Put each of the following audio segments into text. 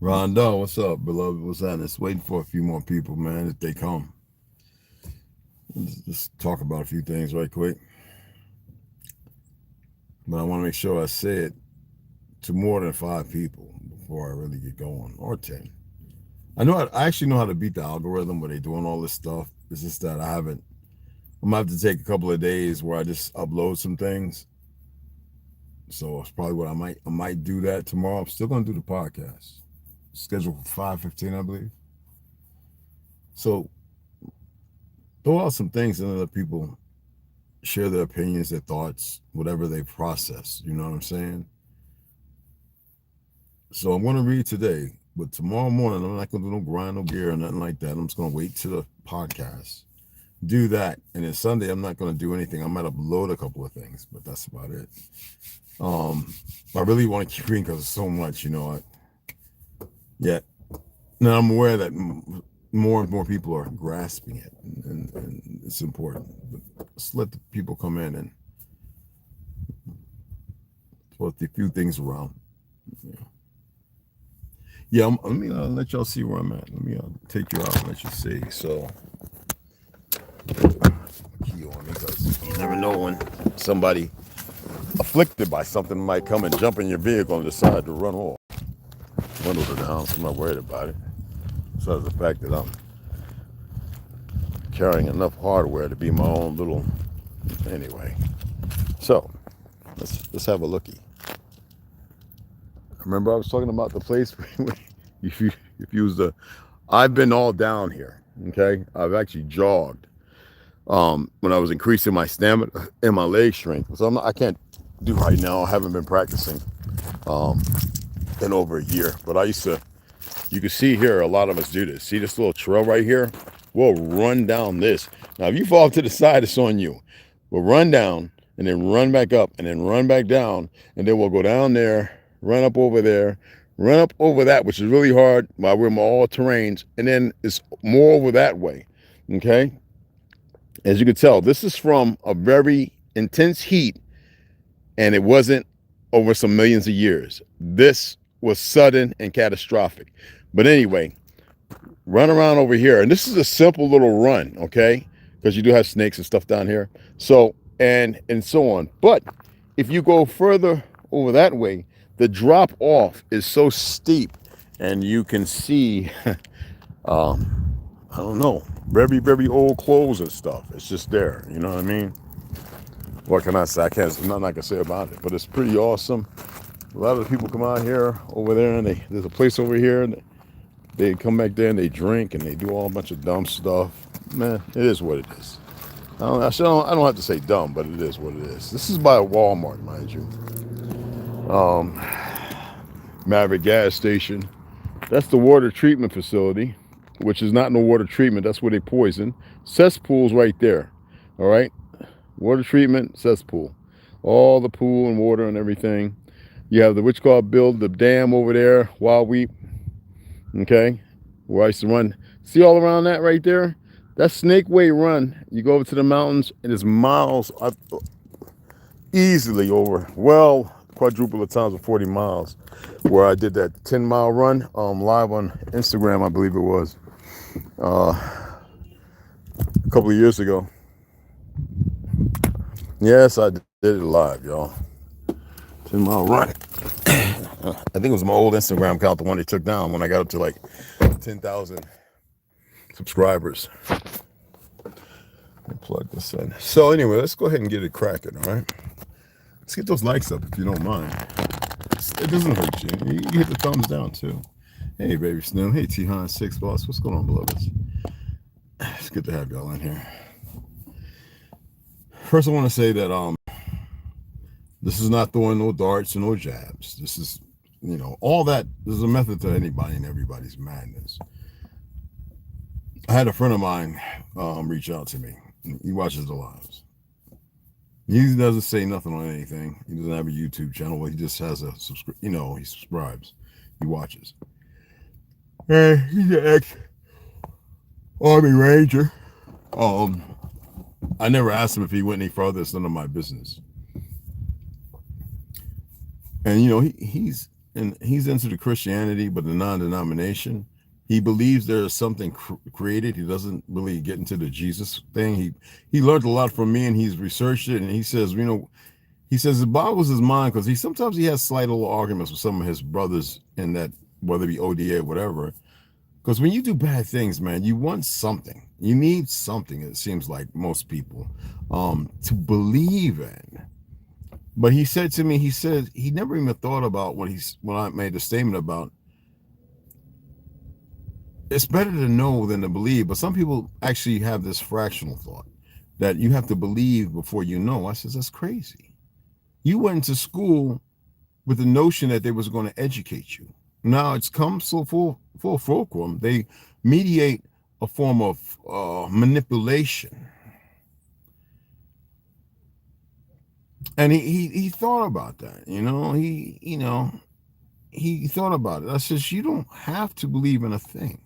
Rondo, what's up, beloved? What's happening? Just waiting for a few more people, man. If they come, just talk about a few things right quick. But I want to make sure I say it to more than 5 people before I really get going, or 10. I actually know how to beat the algorithm where they're doing all this stuff. It's just that I haven't. I'm gonna have to take a couple of days where I just upload some things. So it's probably what I might do that tomorrow. I'm still gonna do the podcast. Scheduled for 5:15, I believe. So throw out some things and let people share their opinions, their thoughts, whatever they process. You know what I'm saying? So I'm going to read today, but tomorrow morning I'm not going to do no grind, no gear, or nothing like that. I'm just going to wait to the podcast, do that, and then Sunday I'm not going to do anything. I might upload a couple of things, but that's about it. I really want to keep reading because there's so much, yeah. Now I'm aware that more and more people are grasping it, and it's important. But let's let the people come in and put a few things around. Yeah, let me let y'all see where I'm at. Let me take you out and let you see. So, key on me because you never know when somebody afflicted by something might come and jump in your vehicle and decide to run off. Windows are down, so I'm not worried about it. Besides the fact that I'm carrying enough hardware to be my own little. Anyway, so let's have a looky. Remember I was talking about the place where if you was the. I've been all down here. Okay, I've actually jogged when I was increasing my stamina and my leg strength. So I can't do right now. I haven't been practicing in over a year. But I used to. You can see here a lot of us do this. See this little trail right here? We'll run down this. Now if you fall to the side, it's on you. We'll run down and then run back up and then run back down and then we'll go down there, run up over there, run up over that, which is really hard while we're in all terrains, and then it's more over that way. Okay. As you can tell, this is from a very intense heat, and it wasn't over some millions of years. This was sudden and catastrophic. But anyway, run around over here. And this is a simple little run, okay? Because you do have snakes and stuff down here. So, and so on. But if you go further over that way, the drop off is so steep, and you can see, I don't know, very, very old clothes and stuff. It's just there, you know what I mean? What can I say? There's nothing I can say about it, but it's pretty awesome. A lot of the people come out here over there, and there's a place over here, and they come back there and they drink and they do all a bunch of dumb stuff. Man, it is what it is. I don't have to say dumb, but it is what it is. This is by a Walmart, mind you. Maverick gas station. That's the water treatment facility, which is not no water treatment. That's where they poison. Cesspool's right there. All right. Water treatment, cesspool. All the pool and water and everything. You have the witch called build the dam over there, Wild Wheat. Okay. Where I used to run. See all around that right there? That's Snake Way Run. You go over to the mountains and it's miles easily over, well, quadruple the times of 40 miles, where I did that 10-mile run live on Instagram, I believe it was, a couple of years ago. Yes, I did it live, y'all. 10-mile run. I think it was my old Instagram account, the one they took down when I got up to like 10,000 subscribers. I'll plug this in. So anyway, let's go ahead and get it cracking, all right? Let's get those likes up if you don't mind. It doesn't hurt you. You hit the thumbs down too. Hey, baby Slim. Hey, T-Han6 Boss. What's going on, beloveds? It's good to have y'all in here. First, I want to say that this is not throwing no darts and no jabs. This is, all that. There's a method to anybody and everybody's madness. I had a friend of mine reach out to me. He watches the lives. He doesn't say nothing on anything. He doesn't have a YouTube channel. He just has a he subscribes. He watches. Hey, he's an ex-Army Ranger. I never asked him if he went any further. It's none of my business. And he's and he's into the Christianity, but the non-denomination. He believes there is something created. He doesn't really get into the Jesus thing. He learned a lot from me, and he's researched it. And he says, he says it boggles his mind because sometimes he has slight little arguments with some of his brothers in that, whether it be ODA or whatever. Because when you do bad things, man, you want something. You need something, it seems like most people, to believe in. But he said to me, he said he never even thought about when I made the statement about it's better to know than to believe. But some people actually have this fractional thought that you have to believe before you know. I says, that's crazy. You went to school with the notion that they was going to educate you. Now it's come so full fulcrum. They mediate a form of manipulation. And he thought about that, he thought about it. I says, you don't have to believe in a thing.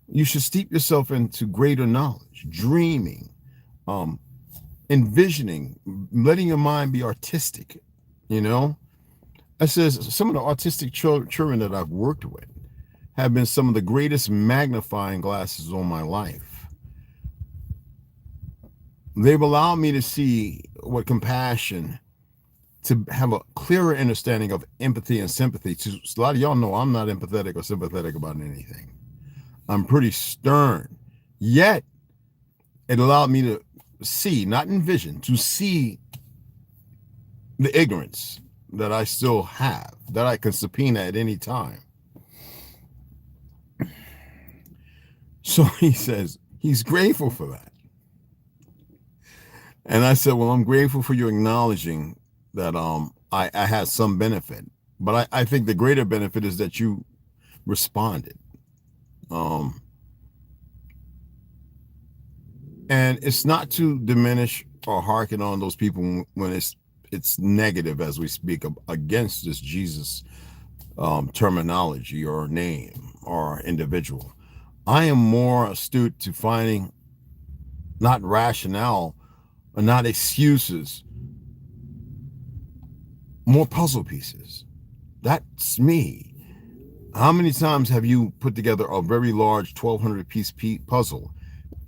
You should steep yourself into greater knowledge, dreaming, envisioning, letting your mind be artistic, I says, some of the autistic children that I've worked with have been some of the greatest magnifying glasses on my life. They've allowed me to see what compassion, to have a clearer understanding of empathy and sympathy. A lot of y'all know I'm not empathetic or sympathetic about anything. I'm pretty stern. Yet, it allowed me to see, not envision, to see the ignorance that I still have, that I can subpoena at any time. So he says he's grateful for that. And I said, well, I'm grateful for you acknowledging that I had some benefit. But I think the greater benefit is that you responded. And it's not to diminish or hearken on those people when it's negative as we speak against this Jesus terminology or name or individual. I am more astute to finding not rationale or not excuses, more puzzle pieces. That's me. How many times have you put together a very large 1,200 piece puzzle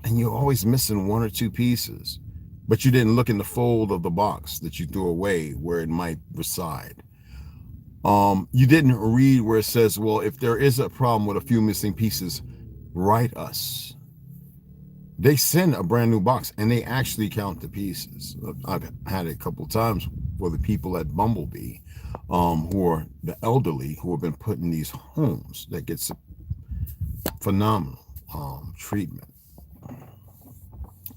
and you're always missing one or two pieces, but you didn't look in the fold of the box that you threw away where it might reside? You didn't read where it says, well, if there is a problem with a few missing pieces, write us. They send a brand new box and they actually count the pieces. I've had it a couple of times for the people at Bumblebee, who are the elderly who have been put in these homes that gets phenomenal treatment.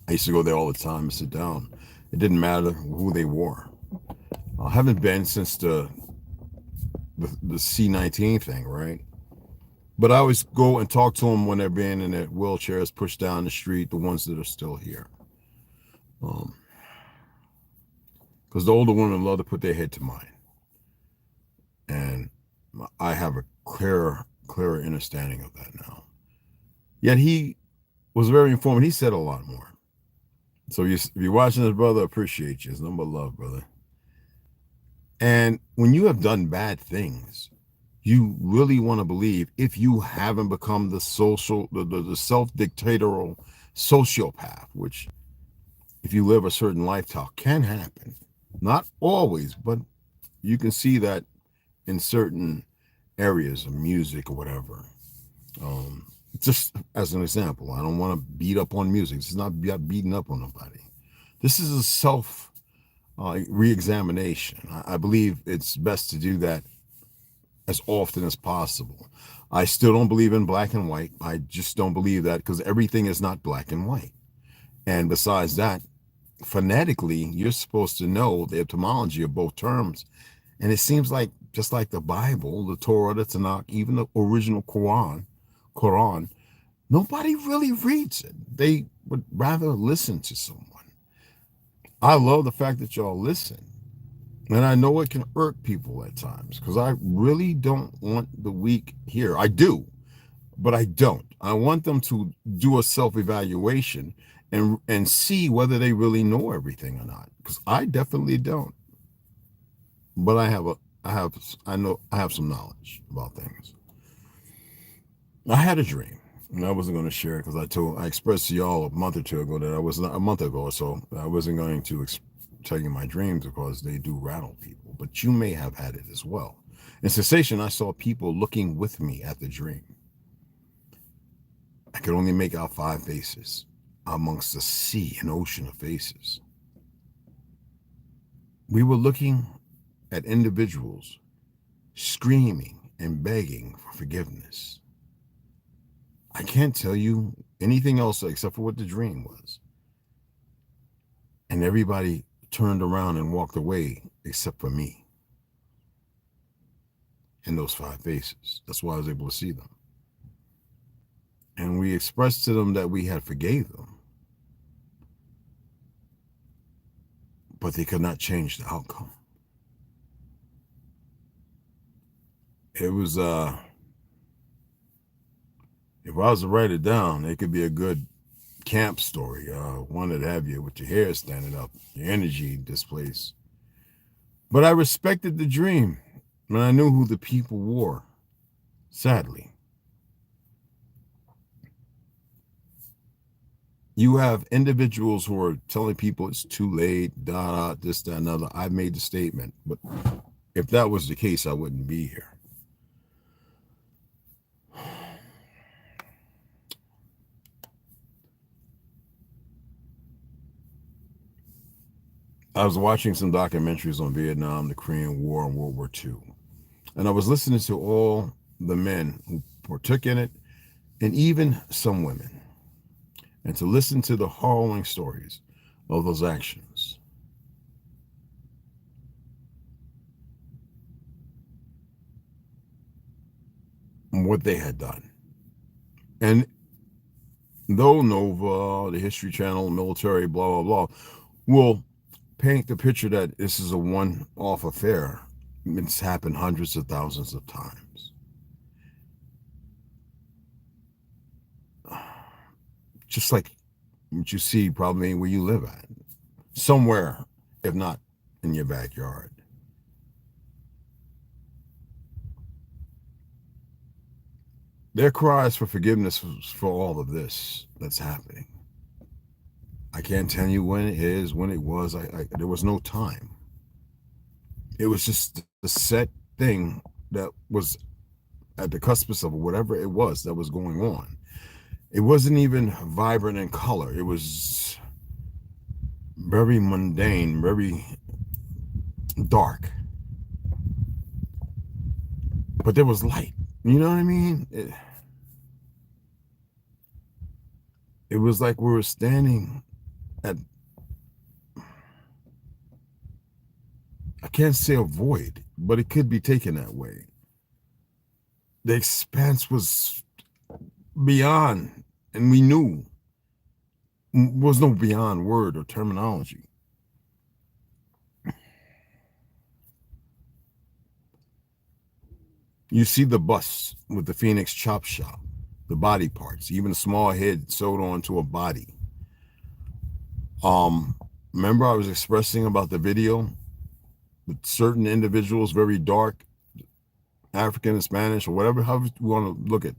I used to go there all the time and sit down. It didn't matter who they were. I haven't been since the C-19 thing, right? But I always go and talk to them when they're being in their wheelchairs, pushed down the street, the ones that are still here. Because the older women love to put their head to mine. And I have a clearer understanding of that now. Yet he was very informative. He said a lot more. So if you're watching this, brother, I appreciate you. It's nothing but love, brother. And when you have done bad things, you really want to believe, if you haven't become the self-dictatorial sociopath, which if you live a certain lifestyle can happen, not always, but you can see that in certain areas of music or whatever. Just as an example, I don't want to beat up on music. This is not beating up on nobody. This is a self re-examination. I believe it's best to do that as often as possible. I still don't believe in black and white. I just don't believe that, because everything is not black and white. And besides that, phonetically, you're supposed to know the etymology of both terms. And it seems like, just like the Bible, the Torah, the Tanakh, even the original Quran, nobody really reads it. They would rather listen to someone. I love the fact that y'all listen. And I know it can irk people at times, because I really don't want the weak here. I do, but I don't. I want them to do a self-evaluation and see whether they really know everything or not, because I definitely don't. But I have I have some knowledge about things. I had a dream, and I wasn't going to share it because I expressed to y'all a month or two ago that I was not a month ago or so. I wasn't going to tell you my dreams because they do rattle people, but you may have had it as well. In cessation, I saw people looking with me at the dream. I could only make out 5 faces amongst a sea and ocean of faces. We were looking at individuals screaming and begging for forgiveness. I can't tell you anything else except for what the dream was. And everybody turned around and walked away except for me and those 5 faces. That's why I was able to see them. And we expressed to them that we had forgave them, but they could not change the outcome. It was, if I was to write it down, it could be a good camp story, one that have you with your hair standing up, your energy displaced. But I respected the dream, and I knew who the people were, sadly. You have individuals who are telling people it's too late, this, that, another. I made the statement, but if that was the case, I wouldn't be here. I was watching some documentaries on Vietnam, the Korean War, and World War II. And I was listening to all the men who partook in it, and even some women. And to listen to the harrowing stories of those actions. And what they had done. And though Nova, the History Channel, military, blah, blah, blah, will paint the picture that this is a one-off affair, it's happened hundreds of thousands of times. Just like what you see probably where you live at. Somewhere, if not in your backyard. Their cries for forgiveness for all of this that's happening. I can't tell you when it is, when it was. There was no time. It was just the set thing that was at the cuspice of whatever it was that was going on. It wasn't even vibrant in color. It was very mundane, very dark. But there was light. You know what I mean? It was like we were standing at, I can't say a void, but it could be taken that way. The expanse was beyond, and we knew there was no beyond word or terminology. You see the bus with the Phoenix Chop Shop, the body parts, even a small head sewed onto a body. Remember I was expressing about the video with certain individuals, very dark, African and Spanish, or whatever, however you want to look at.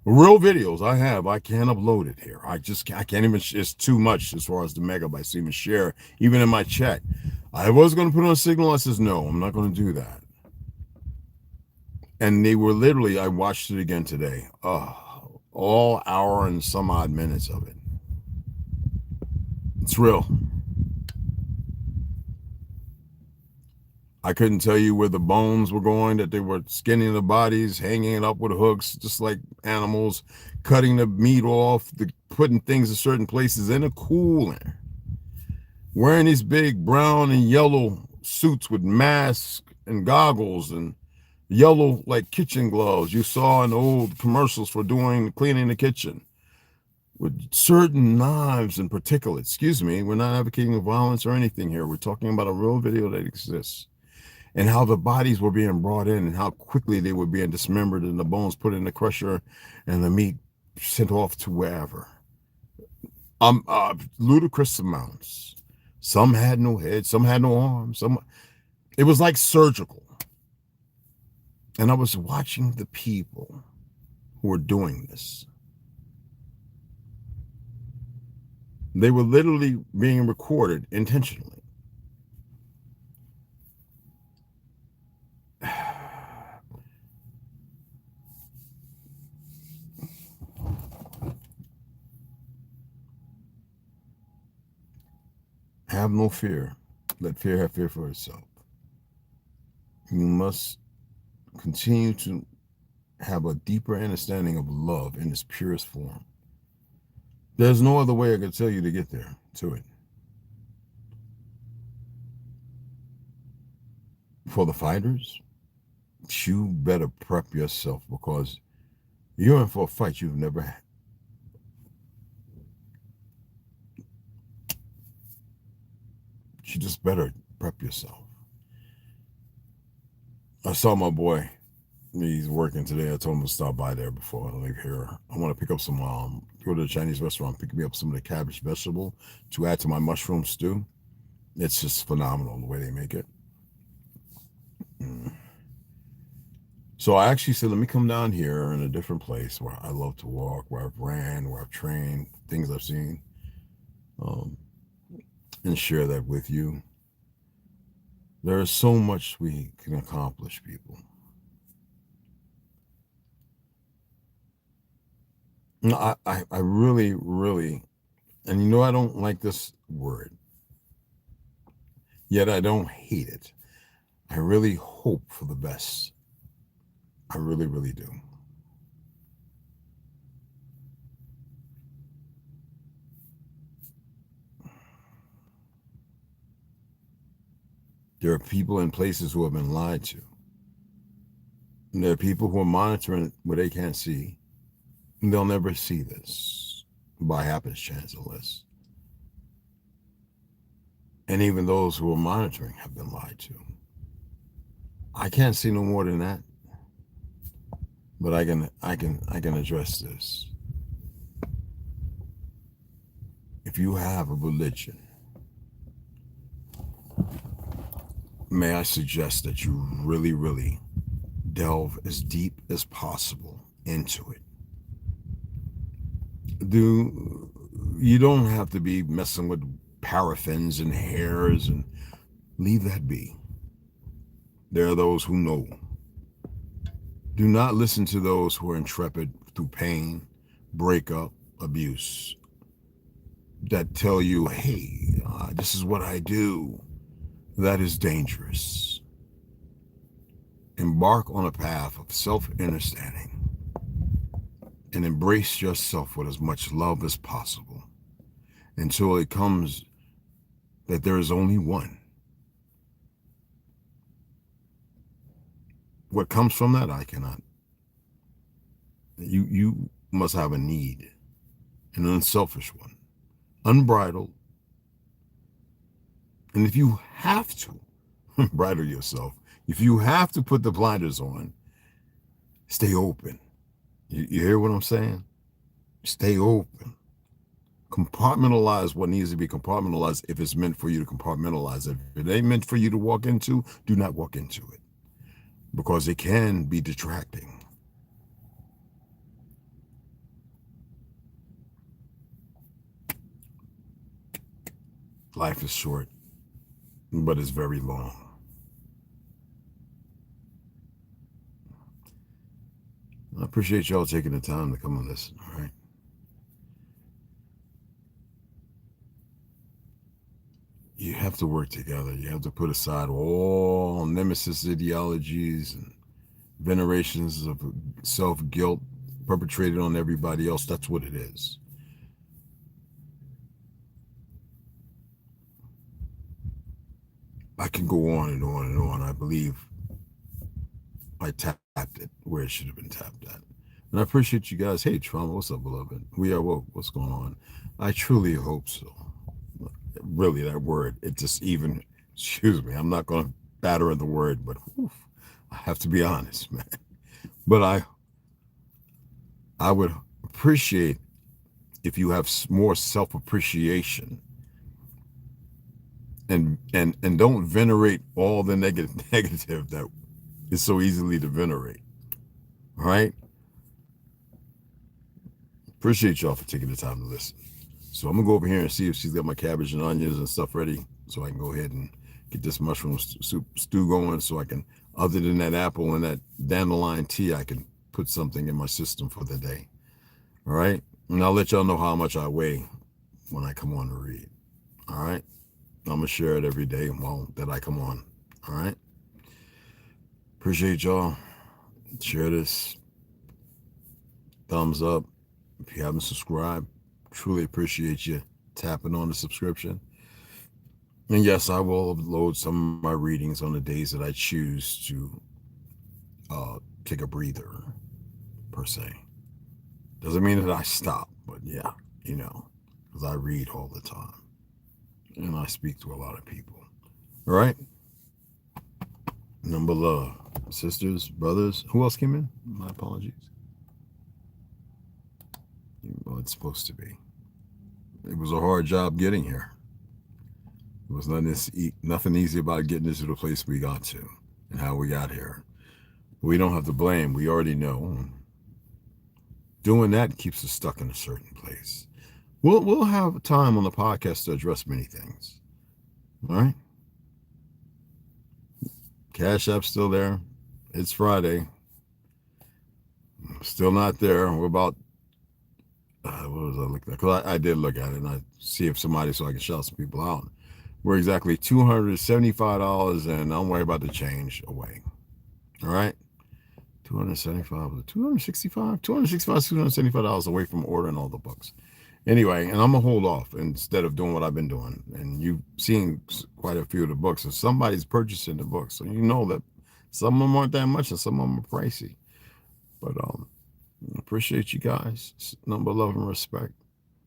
Real videos I can't upload it here. I can't even, it's too much as far as the megabytes to even share, even in my chat. I was going to put on a signal. I says, no, I'm not going to do that. And they were literally, I watched it again today. All hour and some odd minutes of it. It's real. I couldn't tell you where the bones were going, that they were skinning the bodies, hanging it up with hooks, just like animals, cutting the meat off, putting things in certain places in a cooler, wearing these big brown and yellow suits with masks and goggles and yellow like kitchen gloves you saw in old commercials for cleaning the kitchen, with certain knives in particular. Excuse me, we're not advocating violence or anything here. We're talking about a real video that exists. And how the bodies were being brought in and how quickly they were being dismembered and the bones put in the crusher and the meat sent off to wherever. Ludicrous amounts. Some had no head, some had no arms. It was like surgical. And I was watching the people who were doing this. They were literally being recorded intentionally. Have no fear. Let fear have fear for itself. You must continue to have a deeper understanding of love in its purest form. There's no other way I could tell you to get there, to it. For the fighters, you better prep yourself, because you're in for a fight you've never had. You just better prep yourself. I saw my boy. He's working today. I told him to stop by there before I leave here. I want to pick up some, go to the Chinese restaurant, pick me up some of the cabbage vegetable to add to my mushroom stew. It's just phenomenal the way they make it. So I actually said, let me come down here in a different place where I love to walk, where I've ran, where I've trained, things I've seen, and share that with you. There is so much we can accomplish, people. I really, really, and you know I don't like this word, yet I don't hate it. I really hope for the best. I really, really do. There are people in places who have been lied to. And there are people who are monitoring what they can't see. And they'll never see this by happenstance unless. And even those who are monitoring have been lied to. I can't see no more than that. But I can address this. If you have a religion, may I suggest that you really, really delve as deep as possible into it. You don't have to be messing with paraffins and hairs, and leave that be. There are those who know. Do not listen to those who are intrepid through pain, breakup, abuse, that tell you, hey, this is what I do. That is dangerous. Embark on a path of self-understanding and embrace yourself with as much love as possible until it comes that there is only one. What comes from that, I cannot. You must have a need, an unselfish one, unbridled. And if you have to bridle yourself, if you have to put the blinders on, stay open. You hear what I'm saying? Stay open. Compartmentalize what needs to be compartmentalized if it's meant for you to compartmentalize it. If it ain't meant for you to walk into, do not walk into it, because it can be distracting. Life is short, but it's very long. I appreciate y'all taking the time to come and listen, all right? You have to work together. You have to put aside all nemesis ideologies and venerations of self-guilt perpetrated on everybody else. That's what it is. I can go on and on and on. I believe I tapped it where it should have been tapped at. And I appreciate you guys. Hey, Trauma, what's up, beloved? We are woke. What's going on? I truly hope so. Really, that word, it just even, excuse me, I'm not going to batter in the word, but I have to be honest, man. But I would appreciate if you have more self-appreciation and don't venerate all the negative that is so easily to venerate. All right? Appreciate y'all for taking the time to listen. So I'm going to go over here and see if she's got my cabbage and onions and stuff ready so I can go ahead and get this mushroom soup stew going so I can, other than that apple and that dandelion tea, I can put something in my system for the day. All right? And I'll let y'all know how much I weigh when I come on to read. All right? I'm going to share it every day that I come on. All right? Appreciate y'all. Share this. Thumbs up. If you haven't subscribed, truly appreciate you tapping on the subscription. And yes, I will upload some of my readings on the days that I choose to take a breather, per se. Doesn't mean that I stop, but yeah, because I read all the time. And I speak to a lot of people. All right? Number love. Sisters, brothers. Who else came in? My apologies. Well, it's supposed to be. It was a hard job getting here. It was nothing easy about getting us to the place we got to and how we got here. We don't have to blame. We already know. Doing that keeps us stuck in a certain place. We'll have time on the podcast to address many things. All right? Cashapp's still there. It's Friday. Still not there. We're about, what was I looking at? Because I did look at it and I see if somebody so I can shout some people out. We're exactly $275 and I'm worried about the change away. All right? $275 away from ordering all the books. Anyway, and I'm going to hold off instead of doing what I've been doing. And you've seen quite a few of the books. And somebody's purchasing the books. So you know that some of them aren't that much and some of them are pricey. But appreciate you guys. Number love and respect.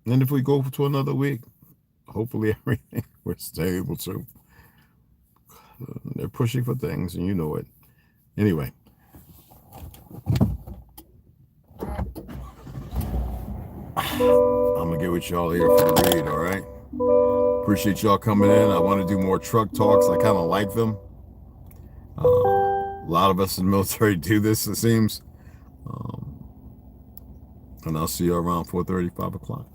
And if we go to another week, hopefully everything we're still able to. They're pushing for things and you know it. Anyway. I'm going to get with y'all here for the read, all right? Appreciate y'all coming in. I want to do more truck talks. I kind of like them. A lot of us in the military do this, it seems. And I'll see you around 4:30, 5 o'clock.